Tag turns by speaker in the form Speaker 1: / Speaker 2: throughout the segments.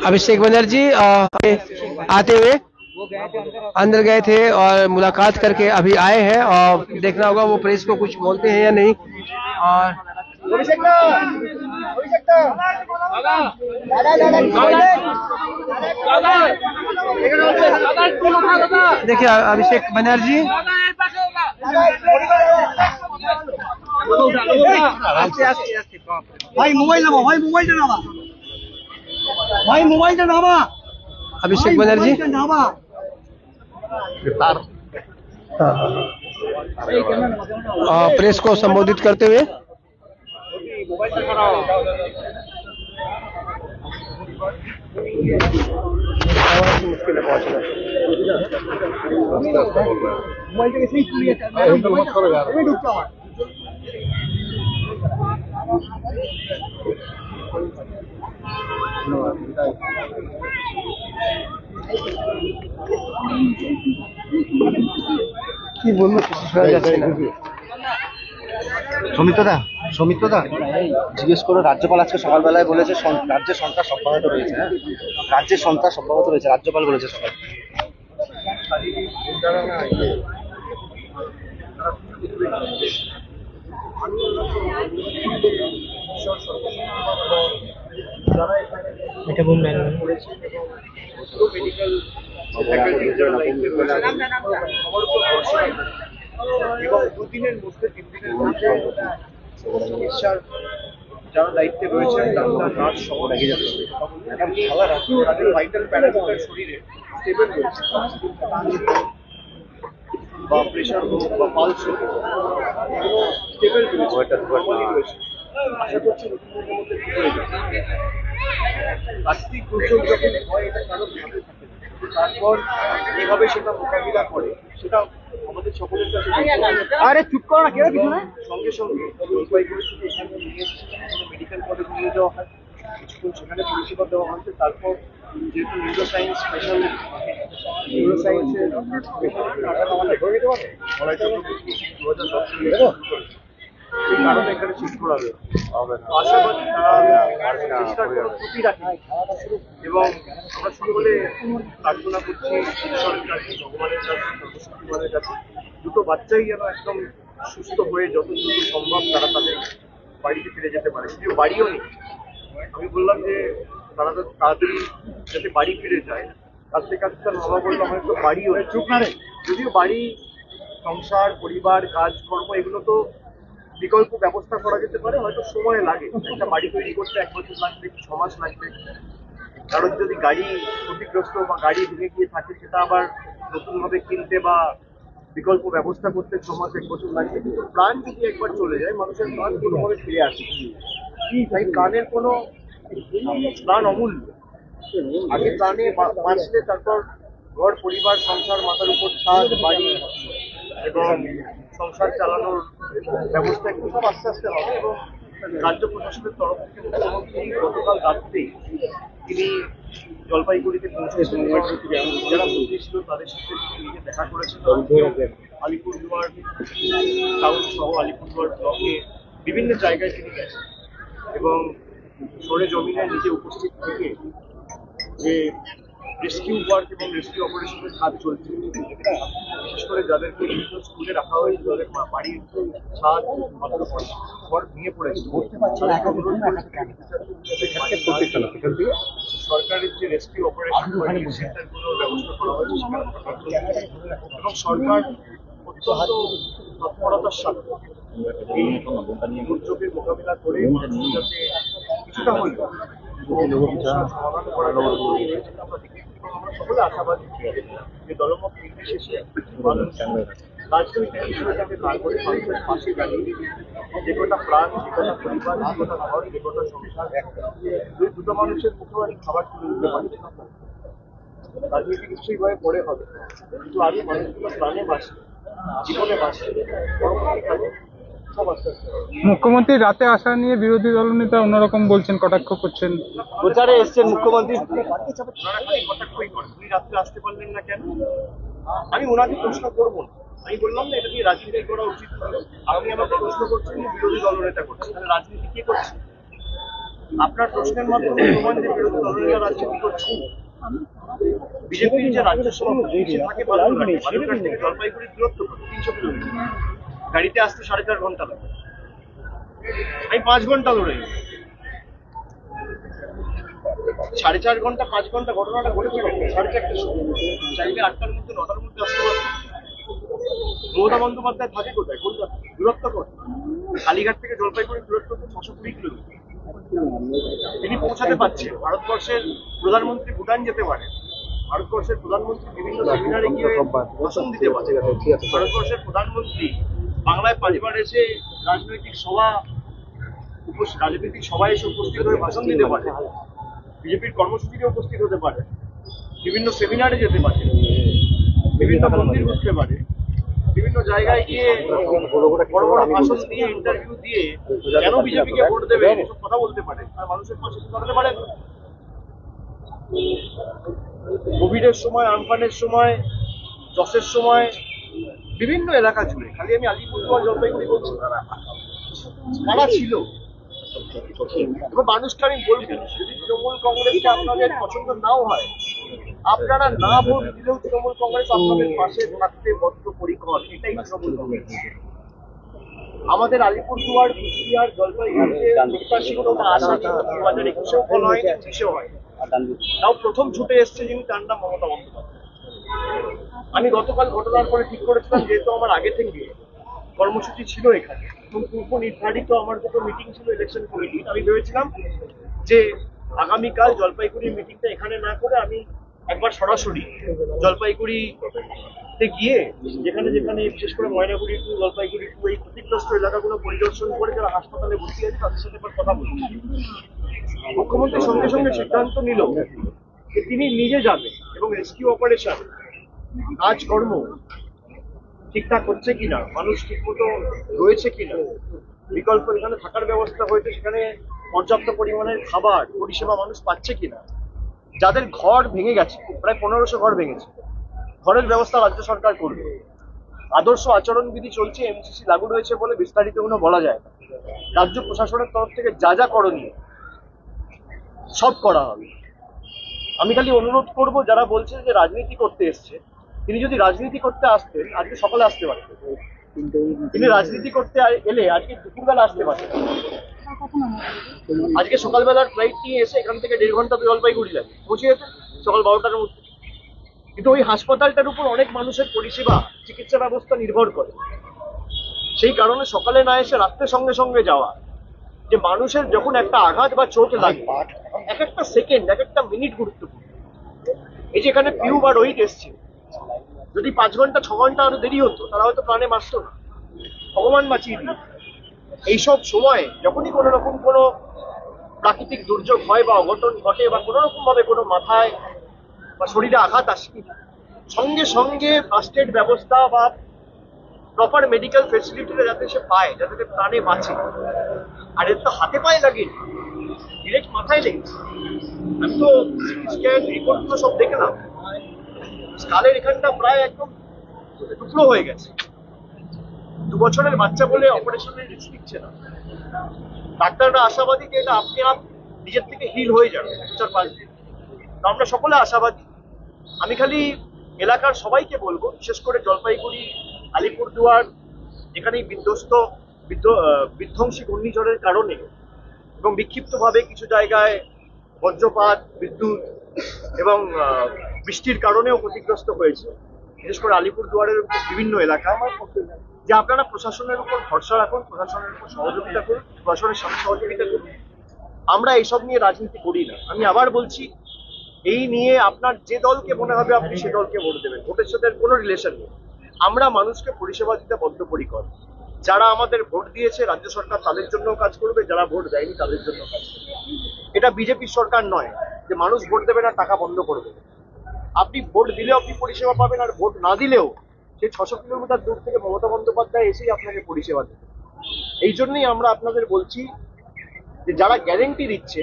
Speaker 1: अभिषेक बनर्जी आते हुए अंदर गए थे और मुलाकात करके अभी आए हैं और देखना होगा वो प्रेस को कुछ बोलते हैं या नहीं। और देखिए अभिषेक बनर्जी
Speaker 2: भाई मोबाइल नामा, भाई मोबाइल नामा, भाई मोबाइल नामा,
Speaker 1: अभिषेक बनर्जी
Speaker 2: नामा
Speaker 1: प्रेस को संबोधित करते हुए मुश्किल है पहुंचना। কি বলবো শোনা যাচ্ছে না।
Speaker 3: সৌমিত্রদা জিজ্ঞেস করো, রাজ্যপাল আজকে সকালবেলায় বলেছে রাজ্যের সন্ত্রাস অব্যাহত রয়েছে। হ্যাঁ, রাজ্যের সন্ত্রাস অব্যাহত রয়েছে, রাজ্যপাল বলেছে সকাল।
Speaker 1: এটা বললেন
Speaker 4: এবং দুদিনের মধ্যে 3 দিনের মধ্যে চিকিৎসার যারা দায়িত্বে রয়েছেন ডাক্তার নার্স সহ তাদের ভাইটাল প্যারামিটার শরীরে স্টেবল রয়েছে বা প্রেশার হোক বা পালস হোক স্টেবল রয়েছে। আশা করছি দুদিনের মধ্যে ঠিক হয়ে যাবে। প্রাকৃতিক দুর্যোগ যখন হয় এটা কারণ ভাবে থাকে, তারপর কিভাবে সেটা মোকাবিলা করে সেটা আমাদের সকলের কাছে
Speaker 2: আরে চুপ করো না, কেউ কিছু না।
Speaker 4: সঙ্গে সঙ্গে জলপাইগুড়ি থেকে এখানে নিয়ে মেডিকেল কলেজ নিয়ে যাওয়া হয়, কিছুক্ষণ সেখানে পরিষেবা দেওয়া হয়েছে। তারপর যেহেতু নিউরোসায়েন্স স্পেশাল নিউরোসায়েন্সের এই কারণে এখানে শিফট করা হবে। আশাবাদী তারা চেষ্টার কোনো ত্রুটি রাখে এবং আমরা সকলে প্রার্থনা করছি ঈশ্বরের কাছে, ভগবানের কাছে, সর্বশক্তিমানের কাছে দুটো বাচ্চাই যেন একদম সুস্থ হয়ে যত দ্রুত সম্ভব তারা তাদের বাড়িতে ফিরে যেতে পারে। যদিও বাড়িও নেই, আমি বললাম যে তারা তো তাড়াতাড়ি যাতে বাড়ি ফিরে যায়। কাছে কাছে তার বাবা বললো হয়তো বাড়িও চুপ না রে, যদিও বাড়ি, সংসার, পরিবার, কাজকর্ম এগুলো তো বিকল্প ব্যবস্থা করা যেতে পারে, হয়তো সময় লাগে। একটা বাড়ি তৈরি করতে 1 বছর লাগবে, 6 মাস লাগবে। কারণ যদি গাড়ি ক্ষতিগ্রস্ত বা গাড়ি ভেঙে গিয়ে থাকে সেটা আবার নতুনভাবে কিনতে বা বিকল্প ব্যবস্থা করতে 6 মাস 1 বছর লাগবে। কিন্তু প্রাণ যদি একবার চলে যায়, মানুষের প্রাণ কোনোভাবে ফিরে আসে। তাই প্রাণের কোনো প্রাণ অমূল্য। আগে প্রাণে বাঁচলে তারপর ঘর, পরিবার, সংসার, মাথার উপর ছাদ, বাড়ি এবং সংসার চালানোর ব্যবস্থা কিন্তু সব আস্তে আস্তে হবে। এবং রাজ্য প্রশাসনের তরফ থেকে মুখ্যমন্ত্রী গতকাল রাত্রেই তিনি জলপাইগুড়িতে পৌঁছেছেন। যারা মন্ত্রী ছিল তাদের সাথে তিনি নিজে দেখা করেছেন। আলিপুরদুয়ার টাউন সহ আলিপুরদুয়ার ব্লকে বিভিন্ন জায়গায় তিনি গেছেন এবং সরে জমিনে নিজে উপস্থিত থেকে যে রেস্কিউ ওয়ার্ক এবং রেস্কিউ অপারেশনের কাজ চলছে, বিশেষ করে যাদেরকে বিভিন্ন স্কুলে রাখা হয়েছে, যাদের বাড়ির ছাদ মাথার উপর ঘর ভেঙে পড়েছে, সরকারের যে রেস্কিউ অপারেশন সেন্টারগুলোর ব্যবস্থা করা হয়েছে এবং সরকার অত্যন্ত তৎপরতার সাথে এই দুর্যোগের মোকাবিলা করে যাতে কিছুটা হলেও সমাধান করা যায়। আমরা সকলে আশাবাদী যে দলমত নির্বিশেষে মানুষ রাজনৈতিক বিষয়টাকে না করে মানুষের পাশে দাঁড়িয়ে যে কটা প্রাণ, যে কটা পরিবার, যে কটা ঘর, যে কটা সংসার, দুটো মানুষের মুখেও আমি খাবার তুলে দিতে পারি। রাজনীতি নিশ্চয়ই ভাবে পরে হবে, কিন্তু আগে মানুষগুলো প্রাণে বাঁচে, জীবনে বাঁচে, পরবর্তীকালে সব আস্তে আস্তে।
Speaker 5: মুখ্যমন্ত্রী রাতে আসা নিয়ে বিরোধী দলনেতা অন্যরকম বলছেন, কটাক্ষ করছেন,
Speaker 3: প্রচারে এসছেন মুখ্যমন্ত্রী।
Speaker 4: কটাক্ষই করেন, উনি রাত্রে আসতে পারলেন না কেন? আমি ওনাকে প্রশ্ন করবো না। আমি বললাম না এটা নিয়ে রাজনীতি করা উচিত নয়। আপনি আমাকে প্রশ্ন করছেন, বিরোধী দলনেতা করছেন, তাহলে রাজনীতি কে করছে? আপনার প্রশ্নের মাধ্যমে প্রমাণ যে বিরোধী দলনেতা রাজনীতি করছে। বিজেপির যে রাজ্য সভাপতি থাকে বালুরঘাট থেকে জলপাইগুড়ির দূরত্ব 300 কিলোমিটার, গাড়িতে আসতে 4.5 ঘন্টা লাগে, আমি 5 ঘন্টা ধরে 4.5 ঘন্টা 5 ঘন্টা ঘটনাটা ঘটেছিল 4:30টার সময়, চাইলে 8টার মধ্যে 9টার মধ্যে আসতে পারত। মমতা বন্দ্যোপাধ্যায় থাকে কোথায়? কলকাতা। দূরত্ব কত? কালীঘাট থেকে জলপাইগুড়ির দূরত্ব 620 কিলোমিটার। তিনি পৌঁছাতে পারছেন। ভারতবর্ষের প্রধানমন্ত্রী ভুটান যেতে পারে, ভারতবর্ষের প্রধানমন্ত্রী বিভিন্ন সেমিনারে গিয়ে ভাষণ দিতে পারে, ভারতবর্ষের প্রধানমন্ত্রী বাংলায় 5 বার এসে রাজনৈতিক সভায় এসে উপস্থিত হয়ে ভাষণ দিতে পারে, বিজেপির কর্মসূচিতে উপস্থিত হতে পারে, বিভিন্ন সেমিনারে যেতে পারে, বিভিন্ন মন্দির ঘুরতে পারে, বিভিন্ন জায়গায় গিয়ে বড় বড় ভাষণ দিয়ে ইন্টারভিউ দিয়ে কেন বিজেপিকে ভোট দেবে এসব কথা বলতে পারে, আর মানুষের পাশে দাঁড়াতে পারে। কোভিডের সময়, আমফানের সময়, যশের সময় বিভিন্ন এলাকা জুড়ে, খালি আমি আলিপুরদুয়ার জলপাইগুড়ি বলছি, কারা ছিল। এবং মানুষকে আমি বলবো, যদি তৃণমূল কংগ্রেসকে আপনাদের পছন্দ নাও হয়, আপনারা না ভোট দিলেও তৃণমূল কংগ্রেস আপনাদের পাশে থাকতে বদ্ধপরিকর। এটাই তৃণমূল কংগ্রেস। আমাদের আলিপুরদুয়ার, কুচবিহার, জলপাইগুড়িতে প্রত্যাশিত বা আশা ছিল 2021-এও ফল হয়নি, 20-এও হয়। তাও প্রথম ছুটে এসছে যিনি, তার নাম মমতা বন্দ্যোপাধ্যায়। আমি গতকাল ঘটনার পরে ঠিক করেছিলাম, যেহেতু আমার আগে থেকে কর্মসূচি ছিল এখানে এবং পূর্ব নির্ধারিত আমার দুটো মিটিং ছিল ইলেকশন কমিটি, আমি ভেবেছিলাম যে আগামীকাল জলপাইগুড়ির মিটিংটা এখানে না করে আমি একবার সরাসরি জলপাইগুড়িতে গিয়ে যেখানে যেখানে বিশেষ করে ময়নাগুড়ি টু জলপাইগুড়ি টু এই ক্ষতিগ্রস্ত এলাকাগুলো পরিদর্শন করে যারা হাসপাতালে ভর্তি আছে তাদের সাথে একবার কথা বলছি। মুখ্যমন্ত্রী সঙ্গে সঙ্গে সিদ্ধান্ত নিল যে তিনি নিজে যাবেন এবং রেস্কিউ অপারেশন কাজকর্ম ঠিকঠাক হচ্ছে কিনা, মানুষ ঠিকমতো রয়েছে কিনা, বিকল্প এখানে থাকার ব্যবস্থা হয়েছে, সেখানে পর্যাপ্ত পরিমাণের খাবার পরিষেবা মানুষ পাচ্ছে কিনা, যাদের ঘর ভেঙে গেছে, প্রায় 1500 ঘর ভেঙেছে, ঘরের ব্যবস্থা রাজ্য সরকার করবে। আদর্শ আচরণবিধি চলছে, এমসিসি লাগু রয়েছে বলে বিস্তারিত কোনো বলা যায় না। রাজ্য প্রশাসনের তরফ থেকে যা যা করণীয় সব করা হবে। আমি খালি অনুরোধ করব, যারা বলছে যে রাজনীতি করতে এসছে, তিনি যদি রাজনীতি করতে আসতেন আজকে সকালে আসতে পারতেন, তিনি রাজনীতি করতে এলে আজকে দুপুরবেলা আসতে পারতেন। আজকে সকালবেলার ফ্লাইট নিয়ে এসে এখান থেকে 1.5 ঘন্টা জলপাইগুড়ি লাগে, পৌঁছে যেত সকাল 12টার মধ্যে। কিন্তু ওই হাসপাতালটার উপর অনেক মানুষের পরিষেবা, চিকিৎসা ব্যবস্থা নির্ভর করে। সেই কারণে সকালে না এসে রাত্রে সঙ্গে সঙ্গে যাওয়া, যে মানুষের যখন একটা আঘাত বা চোট লাগে, এক একটা সেকেন্ড, এক একটা মিনিট গুরুত্বপূর্ণ। এই যে এখানে পিউ বা রোহিত এসছে, যদি 5 ঘন্টা 6 ঘন্টা আরো দেরি হতো তারা হয়তো প্রাণে বাঁচত না, ভগবান বাঁচিয়ে দিল। এইসব সময় যখনই কোনো রকম কোনো প্রাকৃতিক দুর্যোগ হয় বা অঘটন ঘটে বা কোনো রকম ভাবে কোনো মাথায় বা শরীরে আঘাত আসে, সঙ্গে সঙ্গে ফার্স্ট এড ব্যবস্থা বা প্রপার মেডিকেল ফেসিলিটিটা যাতে সে পায়, যাতে প্রাণে বাঁচে। আর এর তো হাতে পায়ে লাগে, ডিরেক্ট মাথায় লেগেছে। আমি তো স্ক্যান রিপোর্টগুলো সব দেখলাম, স্কালের এখানটা প্রায় একদম টুকরো হয়ে গেছে। 2 বছরের বাচ্চা বলে অপারেশনের রিস্ক দিচ্ছে না। ডাক্তাররা আশাবাদী যে এটা আপনি নিজের থেকে হিল হয়ে যাবে 4-5 দিন। তো আমরা সকলে আশাবাদী। আমি খালি এলাকার সবাইকে বলবো, বিশেষ করে জলপাইগুড়ি, আলিপুরদুয়ার, যেখানেই বিধ্বংসী ঘূর্ণিঝড়ের কারণে এবং বিক্ষিপ্তভাবে কিছু জায়গায় বজ্রপাত, বিদ্যুৎ এবং বৃষ্টির কারণেও ক্ষতিগ্রস্ত হয়েছে, বিশেষ করে আলিপুরদুয়ারের বিভিন্ন এলাকা, যে আপনারা প্রশাসনের উপর ভরসা রাখুন, প্রশাসনের উপর সহযোগিতা করুন, প্রশাসনের সাথে সহযোগিতা করুন। আমরা এইসব নিয়ে রাজনীতি করি না। আমি আবার বলছি, এই নিয়ে আপনার যে দলকে মনে হবে আপনি সে দলকে ভোট দেবেন, ভোটের সাথে কোনো রিলেশন নেই। আমরা মানুষকে পরিষেবা দিতে বদ্ধপরিকর। যারা আমাদের ভোট দিয়েছে রাজ্য সরকার তাদের জন্য কাজ করবে, যারা ভোট দেয়নি তাদের জন্য কাজ করবে। এটা বিজেপির সরকার নয় যে মানুষ ভোট দেবে না টাকা বন্ধ করে দেবে। আপনি ভোট দিলেও আপনি পরিষেবা পাবেন, আর ভোট না দিলেও সেই 600 কিলোমিটার দূর থেকে মমতা বন্দ্যোপাধ্যায় এসেই আপনাকে পরিষেবা দেবে। এই জন্যই আমরা আপনাদের বলছি যে যারা গ্যারেন্টি দিচ্ছে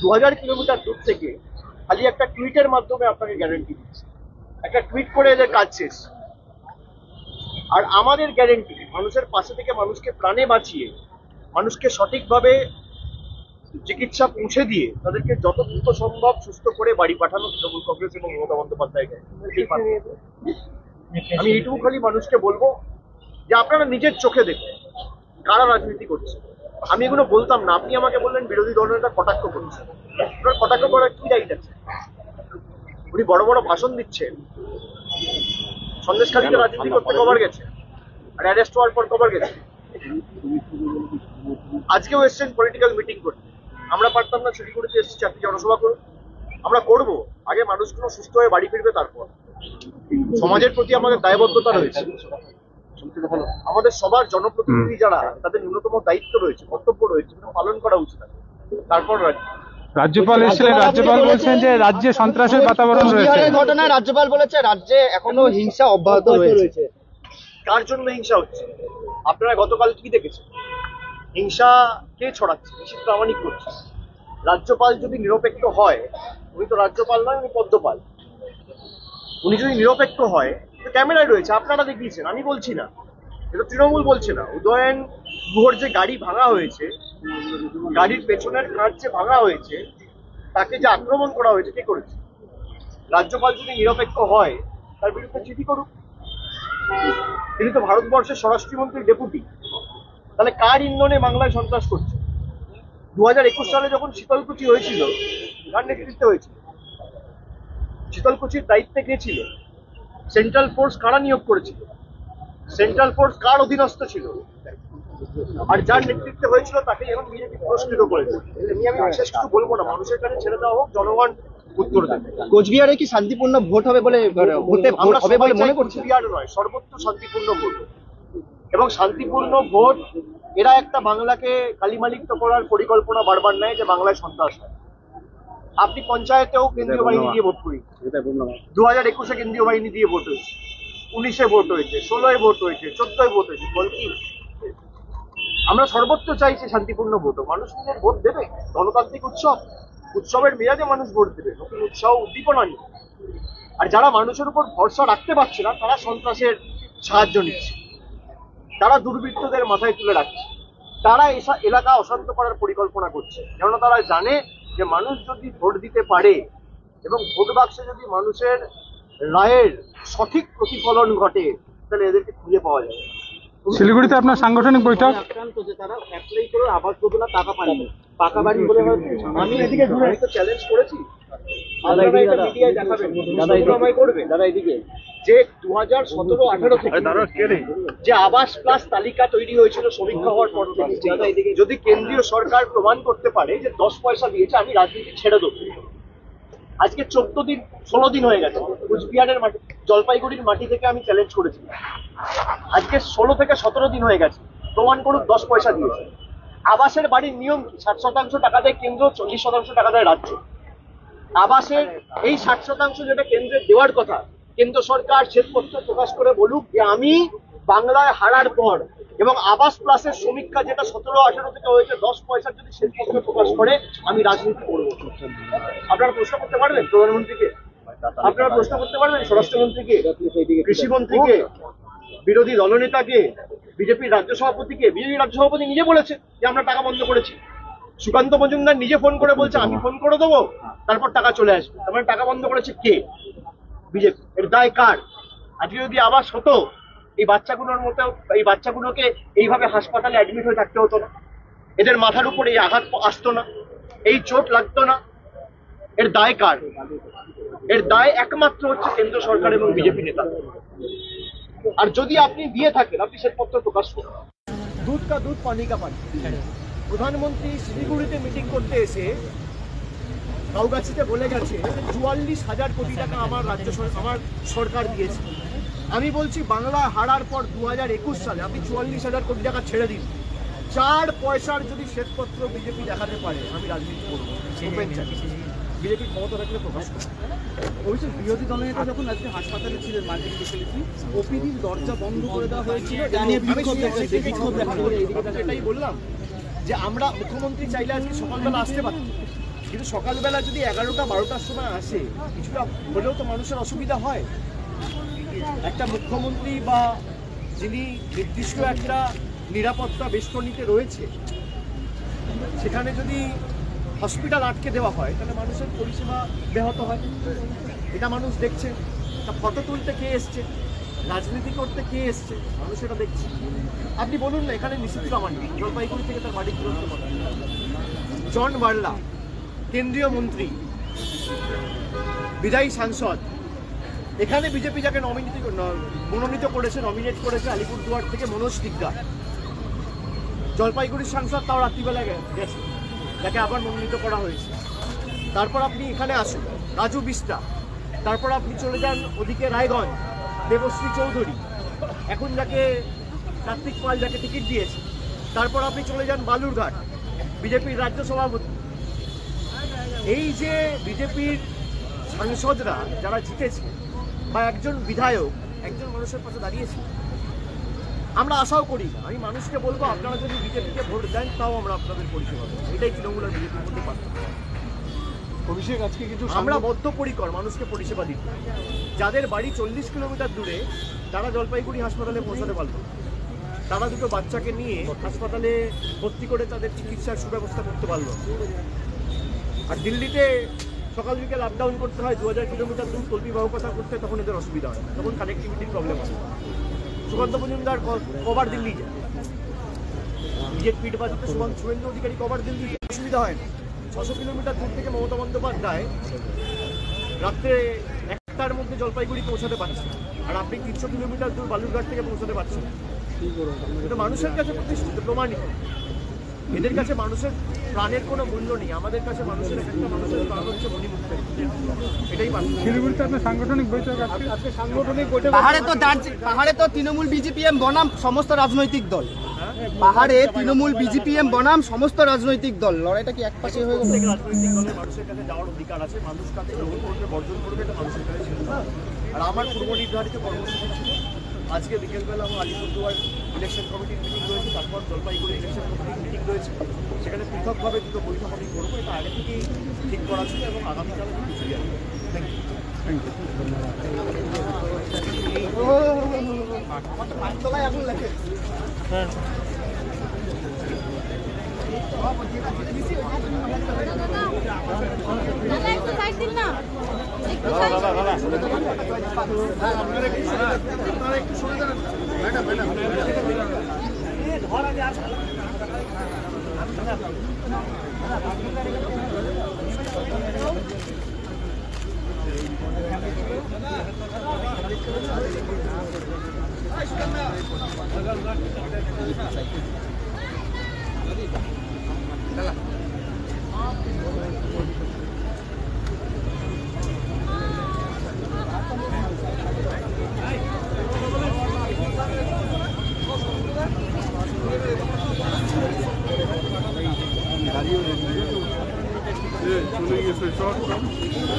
Speaker 4: 2000 কিলোমিটার দূর থেকে, খালি একটা টুইটের মাধ্যমে আপনাকে গ্যারেন্টি দিচ্ছে, একটা টুইট করে এদের কাজ শেষ। আর আমাদের গ্যারেন্টি মানুষের পাশে থেকে মানুষকে প্রাণে বাঁচিয়ে, মানুষকে সঠিকভাবে চিকিৎসা পৌঁছে দিয়ে তাদেরকে যত দ্রুত সম্ভব সুস্থ করে বাড়ি পাঠানো তৃণমূল কংগ্রেস এবং মমতা বন্দ্যোপাধ্যায়কে। আমি এইটুকু খালি মানুষকে বলবো যে আপনারা নিজের চোখে দেখুন কারা রাজনীতি করছে। আমি এগুলো বলতাম না, আপনি আমাকে বললেন বিরোধী দলনেতা কটাক্ষ করছে। আপনার কটাক্ষ করার কি রাইট আছে? উনি বড় বড় ভাষণ দিচ্ছেন, সন্দেশখালীতে রাজনীতি করতে কবার গেছে আর অ্যারেস্ট হওয়ার পর কবার গেছে। আজকেও এসছেন পলিটিক্যাল মিটিং করতে, আমরা পারতাম না ছুটি করতে এসেছি চাকরি জনসভা করুন। আমরা করব, আগে মানুষগুলো সুস্থ হয়ে বাড়ি ফিরবে, তারপর সমাজের প্রতি আমাদের দায়বদ্ধতা রয়েছে। আমাদের সবার জনপ্রতিনিধি যারা তাদের ন্যূনতম দায়িত্ব রয়েছে, কর্তব্য রয়েছে, পালন করা উচিত। তারপর
Speaker 5: রাজ্যপাল এসেছিলেন, রাজ্যপাল বলছেন যে রাজ্যে সন্ত্রাসের বাতাবরণ রয়েছে।
Speaker 3: ঘটনায় রাজ্যপাল বলেছে রাজ্যে এখনো হিংসা অব্যাহত রয়েছে।
Speaker 4: কার জন্য হিংসা হচ্ছে? আপনারা গতকাল কি দেখেছেন? হিংসা কে ছড়াচ্ছে? নিশ্চিত প্রামাণিক করছে। রাজ্যপাল যদি নিরপেক্ষ হয়, উনি তো রাজ্যপাল নয়, উনি পদ্মপাল। উনি যদি নিরপেক্ষ হয়, ক্যামেরায় রয়েছে, আপনারা দেখিয়েছেন, আমি বলছি না, এটা তৃণমূল বলছে না। উদয়ন গুহর যে গাড়ি ভাঙা হয়েছে, গাড়ির পেছনের কাঁচ যে ভাঙা হয়েছে, তাকে যে আক্রমণ করা হয়েছে, কে করেছে? রাজ্যপাল যদি নিরপেক্ষ হয়, তার বিরুদ্ধে চিঠি করুক। তিনি তো ভারতবর্ষের স্বরাষ্ট্রমন্ত্রীর ডেপুটি। তাহলে কার ইন্ধনে বাংলায় সন্ত্রাস করছে? 2021 সালে যখন শীতলকুচি হয়েছিল, কার নেতৃত্বে হয়েছিল? শীতলকুচির দায়িত্বে কে ছিল? সেন্ট্রাল ফোর্স কারা নিয়োগ করেছিল? সেন্ট্রাল ফোর্স কার অধীনস্থ ছিল? আর যার নেতৃত্বে হয়েছিল তাকে এখন বিজেপি পুরস্কৃত করেছে। এমনি আমি বিশেষ কিছু বলবো না, মানুষের কাছে ছেড়ে দেওয়া হোক, জনগণ উত্তর দেবে।
Speaker 3: কোচবিহারে কি শান্তিপূর্ণ ভোট হবে বলে মনে করছি?
Speaker 4: কোচবিহার নয়, সর্বত্র শান্তিপূর্ণ ভোট এবং শান্তিপূর্ণ ভোট। এরা একটা বাংলাকে কালিমালিপ্ত করার পরিকল্পনা বারবার নেয় যে বাংলায় সন্ত্রাস হয়। আপনি পঞ্চায়েতেও কেন্দ্রীয় বাহিনী দিয়ে ভোট করি, 2021 কেন্দ্রীয় বাহিনী দিয়ে ভোট হয়েছে, 19 ভোট হয়েছে, 16 ভোট হয়েছে, 14 ভোট হয়েছে। ফল কি? আমরা সর্বত্র চাইছি শান্তিপূর্ণ ভোট। মানুষ নিজের ভোট দেবে। গণতান্ত্রিক উৎসব, উৎসবের মেয়াদে মানুষ ভোট দেবে, নতুন উৎসাহ উদ্দীপনা নিয়ে। আর যারা মানুষের উপর ভরসা রাখতে পারছে না, তারা সন্ত্রাসের সাহায্য নিচ্ছে, তারা দুর্বৃত্তদের মাথায় তুলে রাখছে, তারা এলাকা অশান্ত করার পরিকল্পনা করছে। কেননা তারা জানে যে মানুষ যদি ভোট দিতে পারে এবং ভোট বাক্সে যদি মানুষের রায়ের সঠিক প্রতিফলন ঘটে, তাহলে এদেরকে খুঁজে পাওয়া যাবে।
Speaker 5: শিলিগুড়িতে আপনার সাংগঠনিক বৈঠক।
Speaker 4: তারা অ্যাপ্লাই করে আবাস যোজনা টাকা পায়নি, পাকা বাড়ি বলে আমি এদিকে তো চ্যালেঞ্জ করেছি, মিডিয়ায় দেখাবেন, করবে দাদা এদিকে যে 2017-18 থেকে যে আবাস প্লাস তালিকা তৈরি হয়েছিল সমীক্ষা হওয়ার পর থেকে, যদি কেন্দ্রীয় সরকার প্রমাণ করতে পারে যে 10 পয়সা দিয়েছে, আমি রাজনীতি ছেড়ে দেবো। আজকে 16 দিন হয়ে গেছে। কুচবিহারের মাটি, জলপাইগুড়ির মাটি থেকে আমি চ্যালেঞ্জ করেছি। আজকে 16 থেকে 17 দিন হয়ে গেছে, প্রমাণ করুক 10 পয়সা দিয়েছে। আবাসের বাড়ির নিয়ম 60% টাকা দেয় কেন্দ্র, 40% টাকা দেয় রাজ্য। আবাসের এই 60% যেটা কেন্দ্রের দেওয়ার কথা, কেন্দ্র সরকার শ্বেতপত্র প্রকাশ করে বলুক যে আমি বাংলায় হারার পর এবং আবাস প্লাসের সমীক্ষা যেটা 17-18 থেকে হয়েছে, 10 পয়সার যদি শ্বেতপত্র প্রকাশ করে, আমি রাজনীতি করব। আপনারা প্রশ্ন করতে পারবেন প্রধানমন্ত্রীকে, আপনারা প্রশ্ন করতে পারবেন স্বরাষ্ট্রমন্ত্রীকে, কৃষিমন্ত্রীকে, বিরোধী দলনেতাকে, বিজেপির রাজ্য সভাপতিকে। বিজেপি রাজ্য সভাপতি নিজে বলেছে যে আমরা টাকা বন্ধ করেছি। সুকান্ত মজুমদার নিজে ফোন করে বলছে আমি ফোন করে দেবো, তারপর টাকা চলে আসবে। তার মানে টাকা বন্ধ করেছে কে? বিজেপি। এর দায় কার? আজকে যদি আবাস হতো, এই বাচ্চাগুলোকে এইভাবে হাসপাতালে অ্যাডমিট হয়ে থাকতে হতো না, এদের মাথার উপর এই আঘাত আসতো না, এই চোট লাগতো না। এর দায় কার? এর দায় একমাত্র হচ্ছে কেন্দ্র সরকার এবং বিজেপি নেতা। আর যদি আপনি দিয়ে থাকেন, আপনি শ্বেতপত্র প্রকাশ করুন। দুধ কা দুধ পানি কা পানি। প্রধানমন্ত্রী শিলিগুড়িতে মিটিং করতে এসে কাউগাছিতে বলে গেছে যে 44,000 কোটি টাকা আমার সরকার দিয়েছে। আমি বলছি বাংলা হারার পর 2021 সালে আপনি 44,000 কোটি টাকা ছেড়ে দিন, 4 পয়সার যদি শ্বেতপত্র বিজেপি দেখাতে পারে, আমি রাজনীতি করবো। বিজেপি ক্ষমতা থাকলে প্রকাশ করবে।
Speaker 2: অভিষেক, বিরোধী দলনেতা যখন আজকে হাসপাতালে ছিলেন, মাল্টি স্পেশালিটি ওপিডির দরজা বন্ধ করে দেওয়া হয়েছিল,
Speaker 4: এটাই বললাম যে আমরা মুখ্যমন্ত্রী চাইলে আজকে সকালবেলা আসতে পারতাম, কিন্তু সকালবেলা যদি 11টা-12টার সময় আসে, কিছুটা হলেও তো মানুষের অসুবিধা হয়। একটা মুখ্যমন্ত্রী বা যিনি নির্দিষ্ট একটা নিরাপত্তা বেষ্টনীতে রয়েছে, সেখানে যদি
Speaker 2: হসপিটাল আটকে দেওয়া হয় তাহলে মানুষের পরিষেবা ব্যাহত হয়। এটা মানুষ দেখছে। তা ফটো তুলতে কে এসছে, রাজনীতি করতে কে এসছে, মানুষ এটা দেখছে। আপনি বলুন না, এখানে নিশীথ প্রামাণিক জলপাইগুড়ি থেকে তার বাড়ি তুরন্ত করে, জন বার্লা কেন্দ্রীয় মন্ত্রী, বিদায়ী সাংসদ, এখানে বিজেপি যাকে মনোনীত করেছে, নমিনেট করেছে আলিপুরদুয়ার থেকে মনোজ টিগ্গা, জলপাইগুড়ির সাংসদ, তাও রাত্রিবেলা গেছে, যাকে আবার মনোনীত করা হয়েছে। তারপর আপনি এখানে আসুন রাজু বিস্টা, তারপর আপনি চলে যান ওদিকে রায়গঞ্জ, দেবশ্রী চৌধুরী, এখন যাকে কার্তিক পাল যাকে টিকিট দিয়েছে, তারপর আপনি চলে যান বালুরঘাট, বিজেপির রাজ্য সভাপতি। এই যে বিজেপির সাংসদরা যারা জিতেছে বা একজন বিধায়ক একজন মানুষের পাশে দাঁড়িয়েছে, আমরা আশাও করি না। আমি মানুষকে বলবো, আপনারা যদি বিজেপিকে ভোট দেন তাও আমরা আপনাদের পরিষেবা দেবো। এটাই তৃণমূল আর বিজেপির মধ্যে পার্থক্য।
Speaker 4: অভিষেক আজকে কিছু
Speaker 2: আমরা বদ্ধপরিকর মানুষকে পরিষেবা দিতে। যাদের বাড়ি 40 কিলোমিটার দূরে, তারা জলপাইগুড়ি হাসপাতালে পৌঁছাতে পারল, তারা দুটো বাচ্চাকে নিয়ে হাসপাতালে ভর্তি করে তাদের চিকিৎসার সুব্যবস্থা করতে পারল। আর দিল্লিতে সকাল বিকেল আপ ডাউন করতে হয় 2000 কিলোমিটার দূর তল্পি বাহুপাতা করতে, তখন এদের অসুবিধা হয়, তখন কানেক্টিভিটির প্রবলেম হয়। সুকান্ত মজুমদার কবার দিল্লি যায়, নিজের পিঠ বাজাতে শুভেন্দু অধিকারী কবার দিল্লি যায়, অসুবিধা হয় না। 600 কিলোমিটার দূর থেকে মমতা বন্দ্যোপাধ্যায় রাত্রে 1টার মধ্যে জলপাইগুড়ি পৌঁছাতে পারছে, আর আপনি 300 কিলোমিটার দূর বালুরঘাট থেকে পৌঁছাতে পারছেন। এটা মানুষের কাছে প্রতিষ্ঠিত, প্রমাণিত। এদের কাছে মানুষের প্রাণের কোনো মূল্য নেই, আমাদের কাছে মানুষের একটা মানুষের প্রাণ হচ্ছে মণিমুক্ত। এটাই
Speaker 5: শিলিগুড়িতে আপনার সাংগঠনিক বৈঠক
Speaker 2: আজকে সাংগঠনিক বৈঠক।
Speaker 6: পাহাড়ে তো তৃণমূল বিজেপিএম বনাম সমস্ত রাজনৈতিক দল, পাহাড়ে তৃণমূল বিজেপিএম বনাম সমস্ত রাজনৈতিক দল, লড়াইটা কি একপাশে হয়ে গেল?
Speaker 2: রাজনৈতিক দলের মানুষের কাছে যাওয়ার অধিকার আছে, মানুষ কাছে গ্রহণ করবে বর্জন করবে, এটা মানুষের কাছে ছিল। আর আমার পূর্ব নির্ধারিত কর্মসূচি ছিল আজকে বিকেলবেলা আমার আলিপুরদুয়ার ইলেকশন কমিটির মিটিং রয়েছে, তারপর জলপাইগুড়ি ইলেকশন কমিটির মিটিং রয়েছে, সেখানে পৃথকভাবে দুটো বৈঠক আমি করবো। এটা আগে থেকেই ঠিক করা ছিল এবং আগামীকালে আমি বুঝিয়ে আসবো। থ্যাংক
Speaker 4: চলে গেছে সব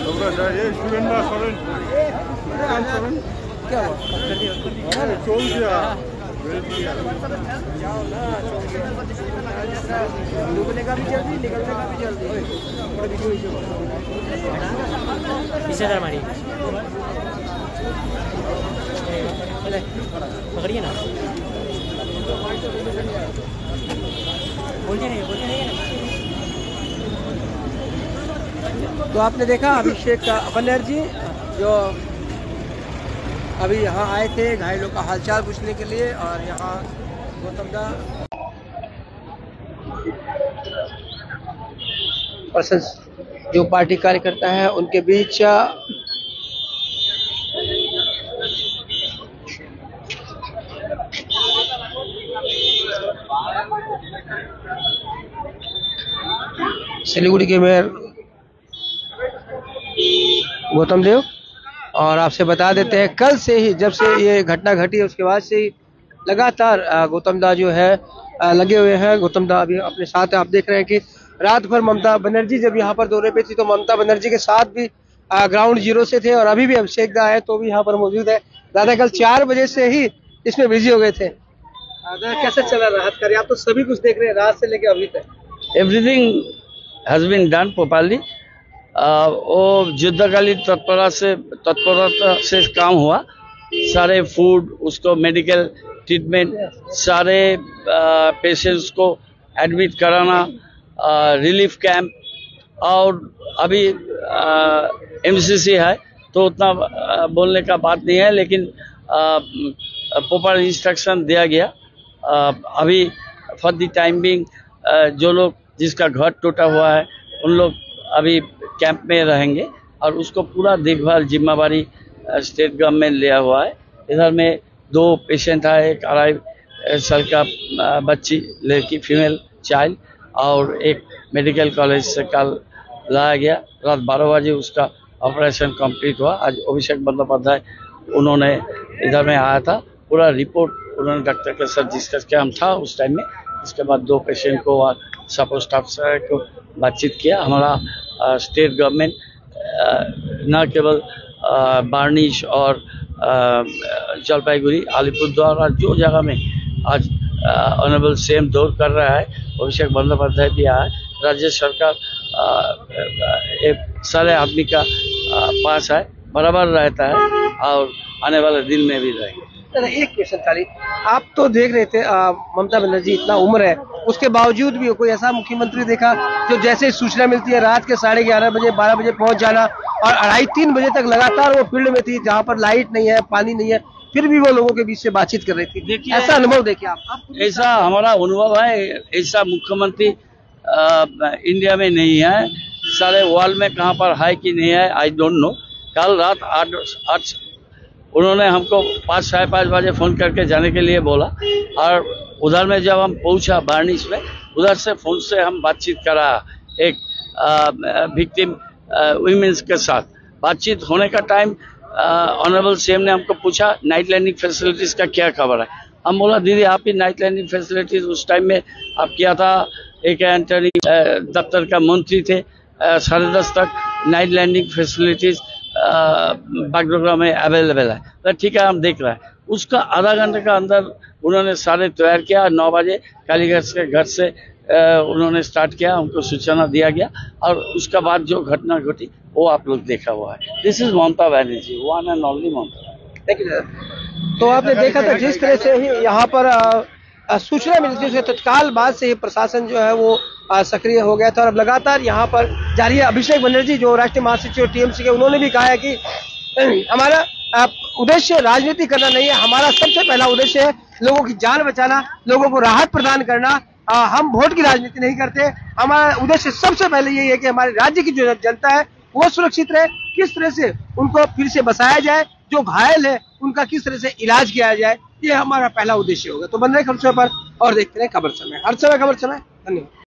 Speaker 4: তোমরা যাই এই শুনেন না সরেন চলছে
Speaker 7: पकड़िए ना, बोलते रहिए
Speaker 1: तो आपने देखा अभिषेक बनर्जी जो अभी यहाँ आए थे घायलों का हालचाल पूछने के लिए, और यहाँ गौतम दा पर्सन जो पार्टी कार्यकर्ता है उनके बीच सिलीगुड़ी के मेयर गौतम देव। और आपसे बता देते हैं, कल से ही जब से ये घटना घटी है उसके बाद से ही लगातार गौतम दा जो है लगे हुए हैं। गौतम दा अभी अपने साथ है। आप देख रहे हैं कि रात भर ममता बनर्जी जब यहाँ पर दौरे पे थी तो ममता बनर्जी के साथ भी ग्राउंड जीरो से थे, और अभी भी अभिषेक दा है तो भी यहाँ पर मौजूद है। दादा कल 4 बजे से ही इसमें बिजी हो गए थे। दादा कैसे चला राहत कार्य? आप तो सभी कुछ देख रहे हैं रात से लेकर अभी तक।
Speaker 8: Everything has been done properly. वो युद्धकालीन तत्परता से काम हुआ। सारे फूड, उसको मेडिकल ट्रीटमेंट, सारे पेशेंट्स को एडमिट कराना, रिलीफ कैंप, और अभी MCC है तो उतना बोलने का बात नहीं है, लेकिन प्रॉपर इंस्ट्रक्शन दिया गया। अभी फॉर द टाइम बिंग जो लोग जिसका घर टूटा हुआ है उन लोग अभी कैंप में रहेंगे और उसको पूरा देखभाल जिम्मेवारी स्टेट गवर्नमेंट लिया हुआ है। इधर में 2 पेशेंट है, एक 2.5 साल का बच्ची लड़की फीमेल चाइल्ड और एक मेडिकल कॉलेज से कल लाया गया। रात 12 बजे उसका ऑपरेशन कंप्लीट हुआ। आज अभिषेक बंदोपाध्याय उन्होंने इधर में आया था, पूरा रिपोर्ट उन्होंने डॉक्टर के साथ डिस्कस किया, हम था उस टाइम में। इसके बाद 2 पेशेंट को और सपोर्ट स्टाफ से को बातचीत किया। हमारा स्टेट गवर्नमेंट न केवल बार्निश और जलपाईगुड़ी, अलीपुरद्वार और जो जगह में आज ऑनरेबल सीएम दौर कर रहा है, अभिषेक बंदोपाध्याय भी आया है। राज्य सरकार एक सारे आदमी का पास है, बराबर रहता है और आने वाले दिन में भी रहेगा।
Speaker 1: एक क्वेश्चन खाली, आप तो देख रहे थे ममता बनर्जी इतना उम्र है, उसके बावजूद भी कोई ऐसा मुख्यमंत्री देखा जो जैसे सूचना मिलती है रात के 11:30 बजे 12 बजे पहुंच जाना और 2:30-3 बजे तक लगातार वो फील्ड में थी जहां पर लाइट नहीं है, पानी नहीं है, फिर भी वो लोगों के बीच से बातचीत कर रही थी। देखिए ऐसा अनुभव देखिए आप।
Speaker 8: ऐसा हमारा अनुभव है, ऐसा मुख्यमंत्री इंडिया में नहीं है, सारे वर्ल्ड में कहाँ पर है कि नहीं है आई डोंट नो। कल रात 8 उन्होंने हमको 5 साढ़े 5 बजे फोन करके जाने के लिए बोला और उधर में जब हम पहुंचा बार्निश में, उधर से फोन से हम बातचीत करा एक विक्टिम वुमेन्स के साथ। बातचीत होने का टाइम ऑनरेबल सीएम ने हमको पूछा नाइट लैंडिंग फैसिलिटीज का क्या खबर है। हम बोला दीदी आप ही नाइट लैंडिंग फैसिलिटीज उस टाइम में आप किया था, एक एंटनी दफ्तर का मंत्री थे, 10:30 तक नाइट लैंडिंग फैसिलिटीज बागडोगरा में अवेलेबल है। तो ठीक है हम देख रहे हैं। उसका आधा घंटे का अंदर उन्होंने सारे तैयार किया। 9 बजे कालीगंज के घर से उन्होंने स्टार्ट किया, हमको सूचना दिया गया और उसका बाद जो घटना घटी वो आप लोग देखा हुआ है। This is Mamata Banerjee, one and only Mamata.
Speaker 1: तो आपने देखा था जिस तरह से ही यहाँ पर सूचना मिली थी उसके तत्काल बाद से ही प्रशासन जो है वो सक्रिय हो गया था और अब लगातार यहाँ पर जारी है। अभिषेक बनर्जी जो राष्ट्रीय महासचिव टीएमसी के, उन्होंने भी कहा है कि हमारा उद्देश्य राजनीति करना नहीं है, हमारा सबसे पहला उद्देश्य है लोगों की जान बचाना, लोगों को राहत प्रदान करना। हम वोट की राजनीति नहीं करते, हमारा उद्देश्य सबसे पहले यही है कि हमारे राज्य की जो जनता है वो सुरक्षित रहे, किस तरह से उनको फिर से बसाया जाए, जो घायल है उनका किस तरह से इलाज किया जाए, ये हमारा पहला उद्देश्य होगा। तो बन रहे खबर पर और देखते रहे खबर समय, हर समय खबर समय। धन्यवाद।